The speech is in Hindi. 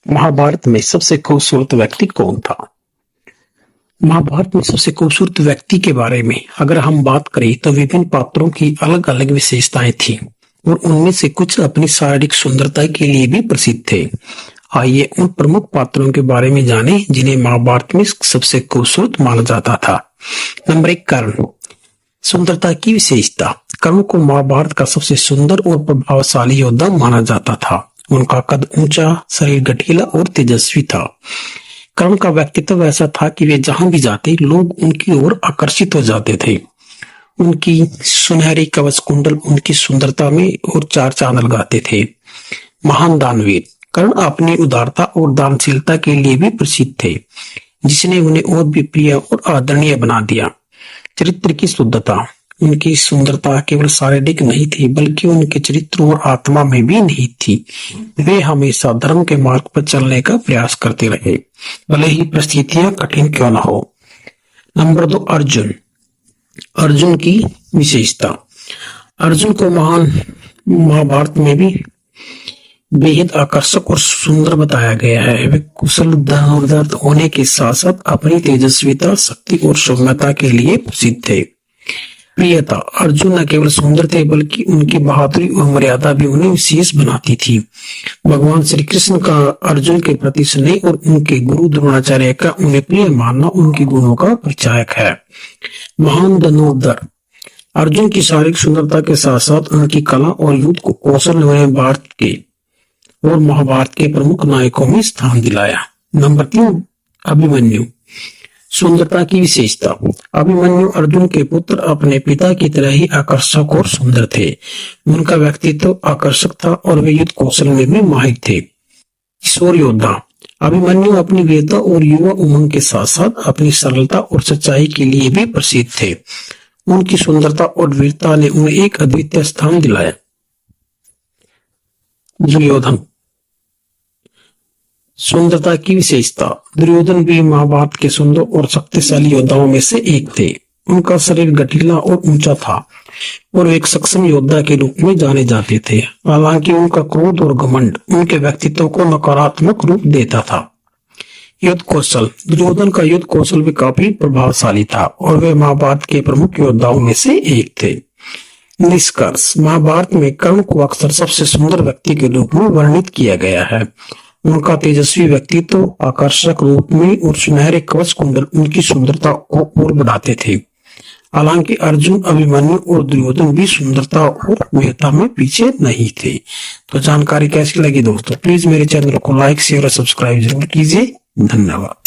महाभारत में सबसे खूबसूरत व्यक्ति कौन था? महाभारत में सबसे खूबसूरत व्यक्ति के बारे में अगर हम बात करें तो विभिन्न पात्रों की अलग अलग विशेषताएं थी और उनमें से कुछ अपनी शारीरिक सुंदरता के लिए भी प्रसिद्ध थे। आइए उन प्रमुख पात्रों के बारे में जानें जिन्हें महाभारत में सबसे खूबसूरत माना जाता था। नंबर 1, कर्ण। सुंदरता की विशेषता। कर्ण को महाभारत का सबसे सुंदर और प्रभावशाली योद्धा माना जाता था। उनका कद ऊंचा, शरीर गठीला और तेजस्वी था। कर्ण का व्यक्तित्व ऐसा था कि वे जहां भी जाते लोग उनकी ओर आकर्षित हो जाते थे। उनकी सुनहरी कवच कुंडल उनकी सुंदरता में और चार चांद लगाते थे। महान दानवीर। कर्ण अपनी उदारता और दानशीलता के लिए भी प्रसिद्ध थे, जिसने उन्हें और भी प्रिय और आदरणीय बना दिया। चरित्र की शुद्धता। उनकी सुंदरता केवल शारीरिक नहीं थी बल्कि उनके चरित्र और आत्मा में भी निहित थी। वे हमेशा धर्म के मार्ग पर चलने का प्रयास करते रहे, भले ही परिस्थितियां कठिन क्यों न हो। नंबर 2, अर्जुन। अर्जुन की विशेषता। अर्जुन को महाभारत में भी बेहद आकर्षक और सुंदर बताया गया है। वे कुशल धनुर्धर होने के साथ साथ अपनी तेजस्विता, शक्ति और सौम्यता के लिए प्रसिद्ध थे। प्रियता। अर्जुन न केवल सुंदर थे बल्कि उनकी बहादुरी और मर्यादा भी उन्हें विशेष बनाती थी। भगवान श्री कृष्ण का अर्जुन के प्रति स्नेह और उनके गुरु द्रोणाचार्य का उन्हें प्रिय मानना उनके गुणों का परिचायक है। महान धनुर्धर। अर्जुन की शारीरिक सुंदरता के साथ साथ उनकी कला और युद्ध को कौशल ने भारत के और महाभारत के प्रमुख नायकों में स्थान दिलाया। नंबर 3, अभिमन्यु। सुंदरता की विशेषता। अभिमन्यु अर्जुन के पुत्र अपने पिता की तरह ही आकर्षक और सुंदर थे। उनका व्यक्तित्व आकर्षक था और वे युद्ध कौशल में भी माहिर थे। किशोर योद्धा। अभिमन्यु अपनी वीरता और युवा उमंग के साथ साथ अपनी सरलता और सच्चाई के लिए भी प्रसिद्ध थे। उनकी सुंदरता और वीरता ने उन्हें एक अद्वितीय स्थान दिलाया। दुर्योधन। सुंदरता की विशेषता। दुर्योधन भी महाभारत के सुंदर और शक्तिशाली योद्धाओं में से एक थे। उनका शरीर गठीला और ऊंचा था और एक सक्षम योद्धा के रूप में जाने जाते थे। हालांकि उनका क्रोध और घमंड उनके व्यक्तित्व को नकारात्मक रूप देता था। युद्ध कौशल। दुर्योधन का युद्ध कौशल भी काफी प्रभावशाली था और वे महाभारत के प्रमुख योद्धाओं में से एक थे। निष्कर्ष। महाभारत में कर्ण को अक्सर सबसे सुंदर व्यक्ति के रूप में वर्णित किया गया है। उनका तेजस्वी व्यक्तित्व, आकर्षक रूप में और सुनहरे कवच कुंडल उनकी सुंदरता को और बढ़ाते थे। हालांकि अर्जुन, अभिमन्यु और दुर्योधन भी सुंदरता और वीरता में पीछे नहीं थे। तो जानकारी कैसी लगी दोस्तों? प्लीज मेरे चैनल को लाइक, शेयर और सब्सक्राइब जरूर कीजिए। धन्यवाद।